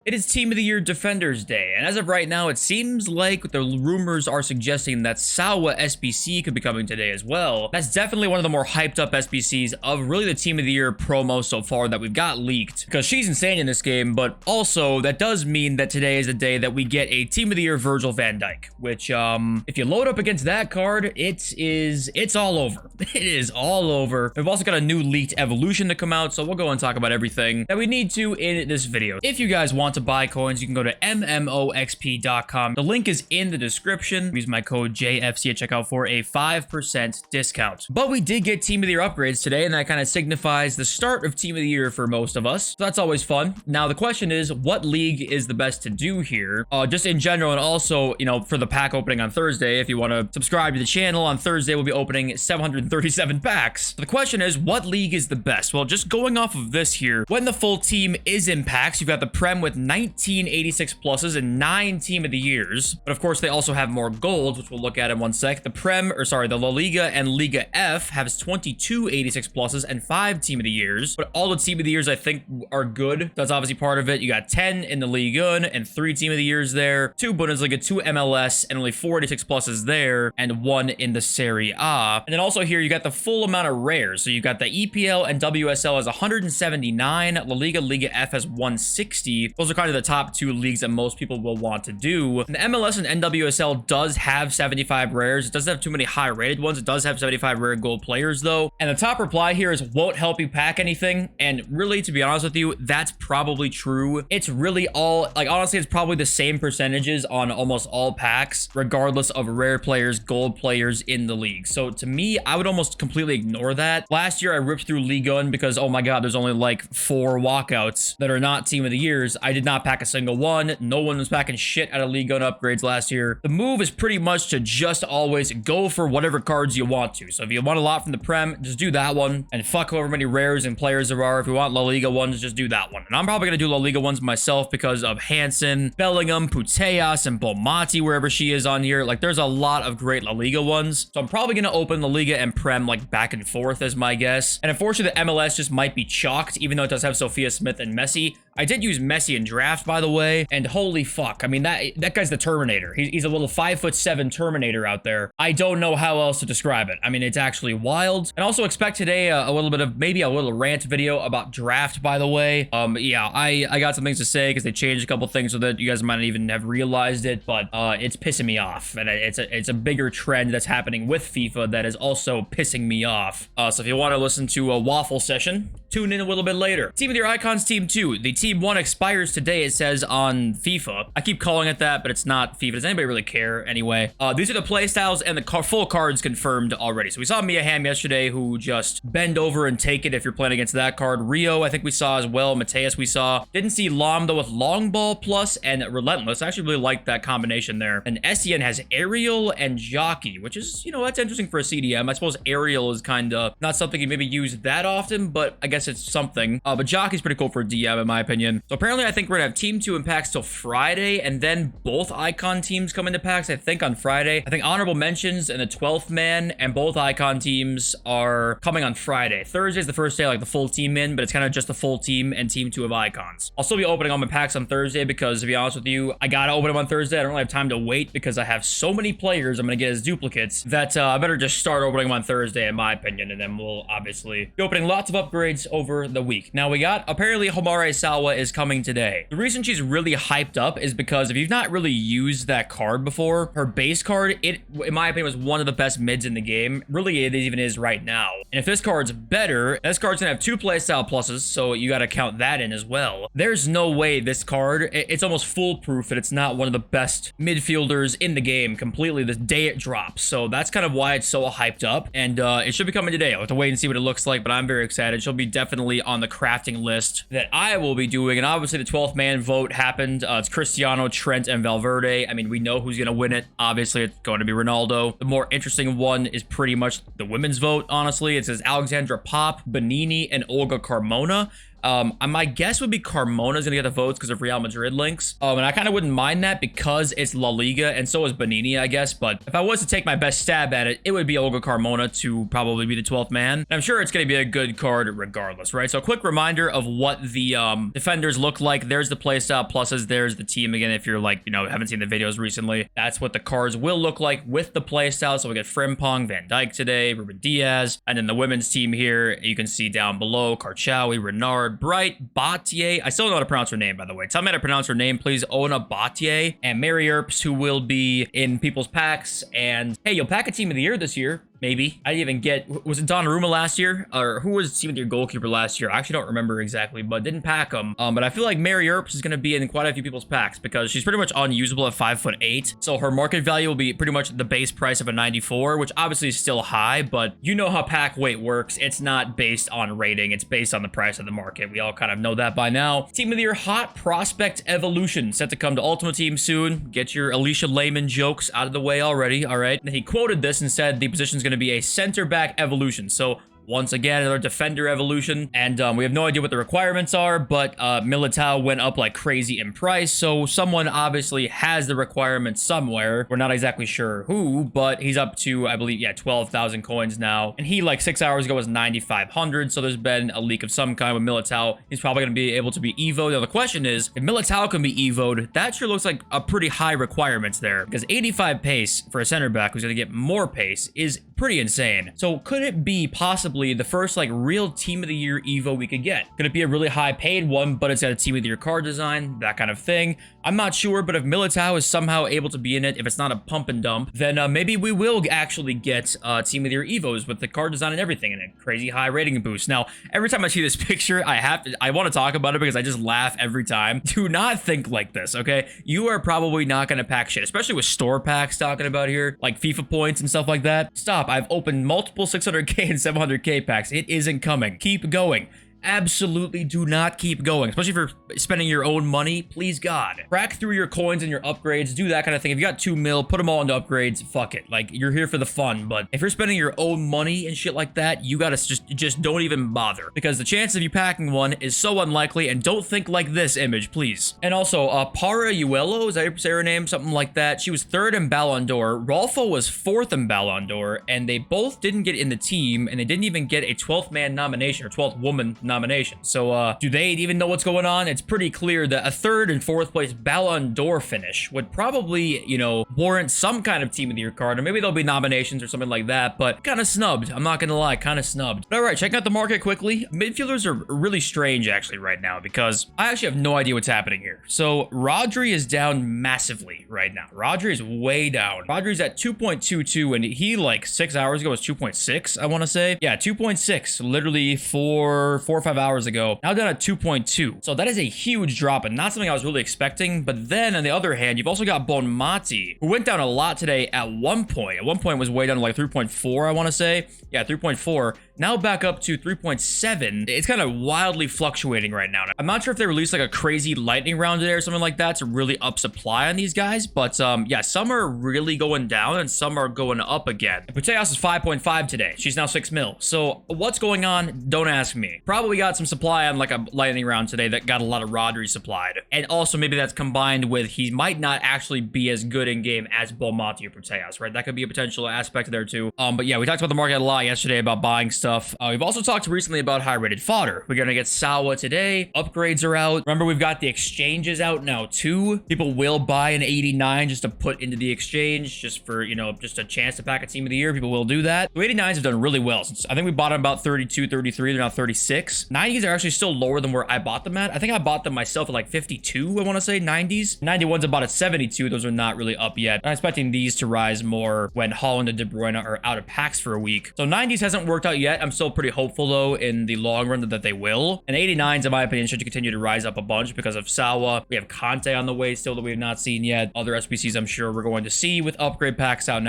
It is Team of the Year Defenders Day, and as of right now, it seems like the rumors are suggesting that Sawa SBC could be coming today as well. That's definitely one of the more hyped up SBCs of really the Team of the Year promo so far that we've got leaked, because she's insane in this game, but also that does mean that today is the day that we get a Team of the Year Virgil van Dijk, which, if you load up against that card, it's all over. It is all over. We've also got a new leaked evolution to come out, so we'll go and talk about everything that we need to in this video. If you guys want to buy coins, you can go to mmoxp.com. The link is in the description. Use my code JFC at checkout for a 5% discount. But we did get Team of the Year upgrades today, and that kind of signifies the start of Team of the Year for most of us. So that's always fun. Now, the question is, what league is the best to do here? Just in general, and also, you know, for the pack opening on Thursday, if you want to subscribe to the channel, on Thursday, we'll be opening 737 packs. So the question is, what league is the best? Well, just going off of this here, when the full team is in packs, you've got the Prem with 1986 pluses and 9 Team of the Years. But of course, they also have more golds, which we'll look at in one sec. The La Liga and Liga F has 22 86 pluses and 5 Team of the Years. But all the Team of the Years, I think, are good. That's obviously part of it. You got 10 in the Liga and 3 Team of the Years there, 2 Bundesliga, 2 MLS, and only 4 86 pluses there, and 1 in the Serie A. And then also here, you got the full amount of rares. So you got the EPL and WSL as 179, La Liga, Liga F has 160. Those are kind of the top 2 leagues that most people will want to do. And the MLS and NWSL does have 75 rares. It doesn't have too many high rated ones. It does have 75 rare gold players though. And the top reply here is won't help you pack anything. And really, to be honest with you, that's probably true. It's really all, like, honestly, it's probably the same percentages on almost all packs, regardless of rare players, gold players in the league. So to me, I would almost completely ignore that. Last year, I ripped through League One because, oh my God, there's only like 4 walkouts that are not Team of the Years. I did not pack a single one. No one was packing shit out of League One upgrades last year. The move is pretty much to just always go for whatever cards you want to. So if you want a lot from the Prem, just do that one and fuck however many rares and players there are. If you want La Liga ones, just do that one. And I'm probably going to do La Liga ones myself because of Hansen, Bellingham, Putellas, and Bomati, wherever she is on here. Like, there's a lot of great La Liga ones. So I'm probably going to open La Liga and Prem like back and forth as my guess. And unfortunately, the MLS just might be chalked, even though it does have Sophia Smith and Messi. I did use Messi in draft, by the way, and holy fuck. I mean, that guy's the Terminator. He's a little 5'7" Terminator out there. I don't know how else to describe it. I mean, it's actually wild. And also expect today a little bit of, maybe a little rant video about draft, by the way. Yeah, I got some things to say because they changed a couple things so that you guys might not even have realized it, but it's pissing me off. And it's a bigger trend that's happening with FIFA that is also pissing me off. So if you want to listen to a waffle session, tune in a little bit later. Team of the Year Icons Team 2. The Team 1 expires today, it says on FIFA. I keep calling it that, but it's not FIFA. Does anybody really care anyway? These are the playstyles and the full cards confirmed already. So we saw Mia Hamm yesterday, who just bend over and take it if you're playing against that card. Rio, I think we saw as well. Mateus we saw. Didn't see Lam, though, with Long Ball Plus and Relentless. I actually really like that combination there. And SEN has Aerial and Jockey, which is, you know, that's interesting for a CDM. I suppose Aerial is kind of not something you maybe use that often, but I guess it's something. But Jockey's pretty cool for a DM, in my opinion. So apparently, I think we're gonna have Team 2 in packs till Friday, and then both Icon teams come into packs, I think, on Friday. I think Honorable Mentions and the 12th Man and both Icon teams are coming on Friday. Thursday's the first day, like, the full team in, but it's kind of just the full team and Team 2 of Icons. I'll still be opening all my packs on Thursday because, to be honest with you, I gotta open them on Thursday. I don't really have time to wait because I have so many players I'm gonna get as duplicates that I better just start opening them on Thursday, in my opinion, and then we'll obviously be opening lots of upgrades over the week. Now, we got, apparently, Homare Sawa is coming today. The reason she's really hyped up is because if you've not really used that card before, her base card, it, in my opinion, was one of the best mids in the game. Really, it even is right now. And if this card's better, this card's gonna have 2 playstyle pluses, so you gotta count that in as well. There's no way this card, it's almost foolproof that it's not one of the best midfielders in the game completely the day it drops. So that's kind of why it's so hyped up, and it should be coming today. I'll have to wait and see what it looks like, but I'm very excited. She'll be definitely on the crafting list that I will be doing. And obviously the 12th man vote happened. It's Cristiano, Trent, and Valverde. I mean, we know who's gonna win it. Obviously, it's going to be Ronaldo. The more interesting one is pretty much the women's vote, honestly. It says Alexandra Pop, Benini, and Olga Carmona. My guess would be Carmona's gonna get the votes because of Real Madrid links. And I kind of wouldn't mind that because it's La Liga and so is Bonini, I guess. But if I was to take my best stab at it, it would be Olga Carmona to probably be the 12th man. And I'm sure it's gonna be a good card regardless, right? So a quick reminder of what the defenders look like. There's the playstyle pluses. There's the team again. If you're like, you know, haven't seen the videos recently, that's what the cards will look like with the playstyle. So we get Frimpong, Van Dijk today, Ruben Diaz, and then the women's team here. You can see down below Karchawi, Renard, Bright, Batier. I still don't know how to pronounce her name, by the way. Tell me how to pronounce her name, please. Ona Batier and Mary Earps, who will be in people's packs. And hey, you'll pack a team of the year this year. Maybe. I didn't even get... Was it Donnarumma last year? Or who was team of the year goalkeeper last year? I actually don't remember exactly, but didn't pack him. But I feel like Mary Earps is going to be in quite a few people's packs because she's pretty much unusable at 5'8". So her market value will be pretty much the base price of a 94, which obviously is still high, but you know how pack weight works. It's not based on rating. It's based on the price of the market. We all kind of know that by now. Team of the year hot prospect evolution set to come to Ultimate Team soon. Get your Alicia Lehman jokes out of the way already. All right. And he quoted this and said the position is going to be a center back evolution. So once again, another defender evolution, and we have no idea what the requirements are, but Militao went up like crazy in price, so someone obviously has the requirements somewhere. We're not exactly sure who, but he's up to, I believe, yeah, 12,000 coins now, and he, like 6 hours ago, was 9,500, so there's been a leak of some kind with Militao. He's probably going to be able to be evo'd. Now, the question is, if Militao can be evo'd, that sure looks like a pretty high requirements there, because 85 pace for a center back who's going to get more pace is pretty insane. So could it be possibly the first like real team of the year evo we could get? Could it be a really high paid one, but it's got a team of the year card design, that kind of thing? I'm not sure, but if Militao is somehow able to be in it, if it's not a pump and dump, then maybe we will actually get team of the year evos with the card design and everything and a crazy high rating boost. Now, every time I see this picture, I want to talk about it because I just laugh every time. Do not think like this, okay? You are probably not going to pack shit, especially with store packs talking about here, like FIFA points and stuff like that. Stop. I've opened multiple 600k and 700k packs. It isn't coming. Keep going. Absolutely do not keep going, especially if you're spending your own money. Please God, crack through your coins and your upgrades, do that kind of thing. If you got 2 mil, put them all into upgrades. Fuck it, like you're here for the fun. But if you're spending your own money and shit like that, you gotta just don't even bother, because the chance of you packing one is so unlikely. And don't think like this image, please. And also Para Uelo, is that how you say her name? Something like that. She was 3rd in Ballon d'Or. Rolfo was 4th in Ballon d'Or, and they both didn't get in the team, and they didn't even get a 12th man nomination or 12th woman nomination. So do they even know what's going on? It's pretty clear that a 3rd and 4th place Ballon d'Or finish would probably, you know, warrant some kind of team of the year card, or maybe there'll be nominations or something like that, but kind of snubbed. I'm not gonna lie, kind of snubbed. But all right, checking out the market quickly. Midfielders are really strange actually right now, because I actually have no idea what's happening here. So Rodri is down massively right now. Rodri is way down. Rodri's at 2.22, and he like 6 hours ago was 2.6, I want to say. Yeah, 2.6, literally 4 or 5 hours ago, now down at 2.2. So that is a huge drop and not something I was really expecting. But then on the other hand, you've also got Bonmati, who went down a lot today at one point. At one point was way down to like 3.4, I want to say. Yeah, 3.4. Now back up to 3.7. It's kind of wildly fluctuating right now. I'm not sure if they released like a crazy lightning round today or something like that to really up supply on these guys, but yeah, some are really going down and some are going up again. Puteas is 5.5 today. She's now 6 mil. So what's going on? Don't ask me. Probably got some supply on like a lightning round today that got a lot of Rodri supplied. And also maybe that's combined with he might not actually be as good in game as Bonmati or Puteas, right? That could be a potential aspect there too. But yeah, we talked about the market a lot yesterday about buying stuff. We've also talked recently about high-rated fodder. We're gonna get Sawa today. Upgrades are out. Remember, we've got the exchanges out now too. People will buy an 89 just to put into the exchange, just for, you know, just a chance to pack a team of the year. People will do that. So 89s have done really well since I think we bought them about 32, 33. They're now 36. 90s are actually still lower than where I bought them at. I think I bought them myself at like 52, I want to say. 90s. 91s I bought at 72. Those are not really up yet. I'm expecting these to rise more when Holland and De Bruyne are out of packs for a week. So 90s hasn't worked out yet. I'm still pretty hopeful though in the long run that they will. And 89s, in my opinion, should continue to rise up a bunch because of Sawa. We have Conte on the way still that we have not seen yet. Other SBCs I'm sure we're going to see with upgrade packs out.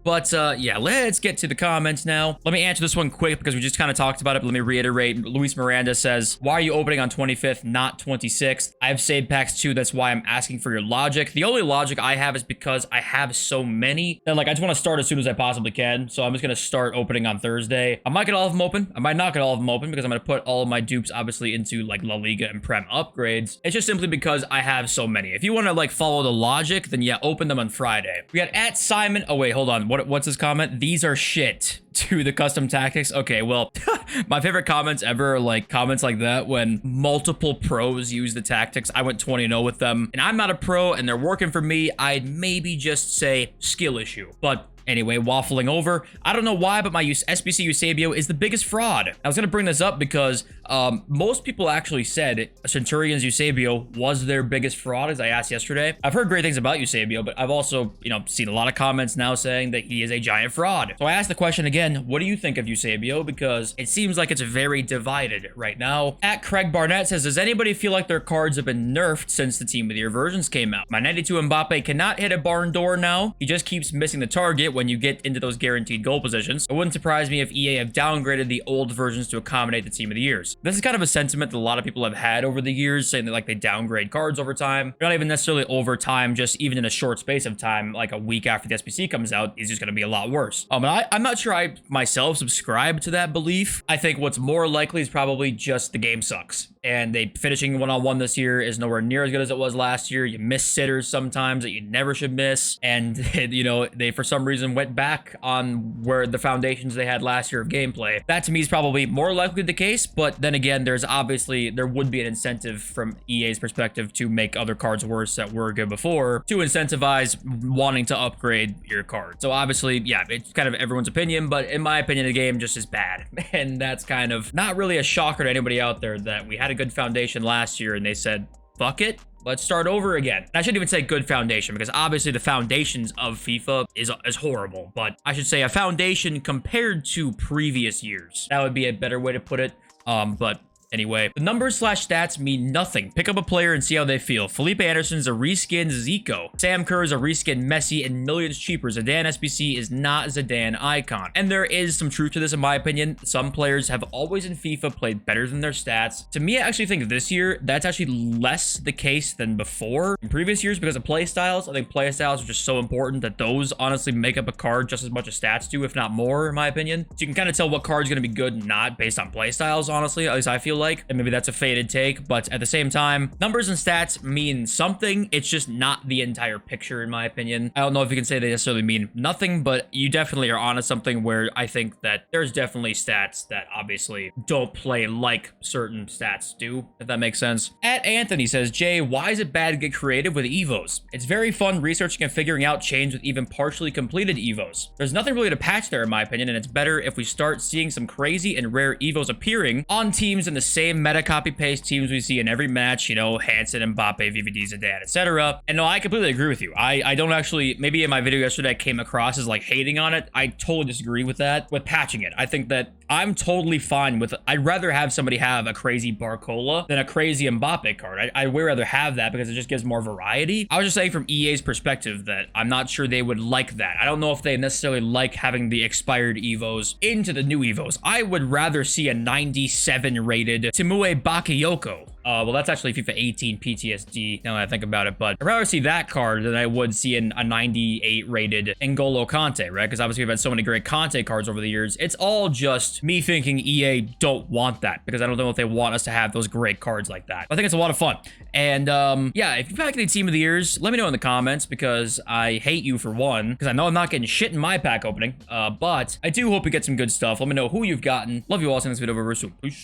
But yeah, let's get to the comments now. Let me answer this one quick because we just kind of talked about it, but let me reiterate. Luis Miranda says, why are you opening on 25th, not 26th? I have saved packs too. That's why I'm asking for your logic. The only logic I have is because I have so many that like I just want to start as soon as I possibly can. So I'm just going to start opening on Thursday. I might get all of them open. I might not get all of them open because I'm going to put all of my dupes, obviously, into, like, La Liga and Prem upgrades. It's just simply because I have so many. If you want to, like, follow the logic, then yeah, open them on Friday. We got at Simon. Oh, wait, hold on. What's his comment? These are shit to the custom tactics. Okay, well, my favorite comments ever are, like, comments like that when multiple pros use the tactics. I went 20-0 with them, and I'm not a pro, and they're working for me. I'd maybe just say skill issue. But anyway, waffling over. I don't know why, but my SBC Eusebio is the biggest fraud. I was going to bring this up because most people actually said Centurion's Eusebio was their biggest fraud, as I asked yesterday. I've heard great things about Eusebio, but I've also, seen a lot of comments now saying that he is a giant fraud. So I asked the question again, what do you think of Eusebio? Because it seems like it's very divided right now. At Craig Barnett says, does anybody feel like their cards have been nerfed since the Team of the Year versions came out? My 92 Mbappe cannot hit a barn door now. He just keeps missing the target when you get into those guaranteed goal positions. It wouldn't surprise me if EA have downgraded the old versions to accommodate the Team of the Years. This is kind of a sentiment that a lot of people have had over the years, saying that like they downgrade cards over time. Not even necessarily over time, just even in a short space of time, like a week after the SBC comes out, is just going to be a lot worse. And I'm not sure I myself subscribe to that belief. I think what's more likely is probably just the game sucks. And they finishing one-on-one this year is nowhere near as good as it was last year. You miss sitters sometimes that you never should miss. And, they for some reason went back on where the foundations they had last year of gameplay. That to me is probably more likely the case. But then again, there would be an incentive from EA's perspective to make other cards worse that were good before to incentivize wanting to upgrade your card. So obviously, yeah, it's kind of everyone's opinion. But in my opinion, the game just is bad. And that's kind of not really a shocker to anybody out there that we had a good foundation last year and they said, fuck it, let's start over again. And I shouldn't even say good foundation because obviously the foundations of FIFA is horrible, but I should say a foundation compared to previous years. That would be a better way to put it. But anyway, the numbers/stats mean nothing. Pick up a player and see how they feel. Felipe Anderson's a reskin Zico. Sam Kerr is a reskin Messi and millions cheaper. Zidane SBC is not Zidane icon. And there is some truth to this in my opinion. Some players have always in FIFA played better than their stats. To me, I actually think this year, that's actually less the case than before. In previous years, because of play styles, I think play styles are just so important that those honestly make up a card just as much as stats do, if not more, in my opinion. So you can kind of tell what card's going to be good and not based on play styles, honestly. At least I feel like, and maybe that's a faded take, but at the same time, numbers and stats mean something. It's just not the entire picture, in my opinion. I don't know if you can say they necessarily mean nothing, but you definitely are onto something where I think that there's definitely stats that obviously don't play like certain stats do, if that makes sense. At Anthony says, Jay, why is it bad to get creative with Evos? It's very fun researching and figuring out chains with even partially completed Evos. There's nothing really to patch there, in my opinion, and it's better if we start seeing some crazy and rare Evos appearing on teams in the same meta copy paste teams we see in every match, Hansen, Mbappe, VVD, Zidane, etc. And no, I completely agree with you. I don't actually, maybe in my video yesterday I came across as like hating on it. I totally disagree with that, with patching it. I think that I'm totally fine with, I'd rather have somebody have a crazy Barcola than a crazy Mbappe card. I'd way rather have that because it just gives more variety. I was just saying from EA's perspective that I'm not sure they would like that. I don't know if they necessarily like having the expired Evos into the new Evos. I would rather see a 97 rated Timue Bakayoko. Well, that's actually FIFA 18 PTSD, now that I think about it, but I'd rather see that card than I would see a 98 rated N'Golo Kante, right? Because obviously we've had so many great Kante cards over the years. It's all just me thinking EA don't want that, because I don't know if they want us to have those great cards like that. I think it's a lot of fun. And yeah, if you pack any Team of the Years, let me know in the comments, because I hate you for one, because I know I'm not getting shit in my pack opening, but I do hope you get some good stuff. Let me know who you've gotten. Love you all. See you in this video. Over soon. Peace.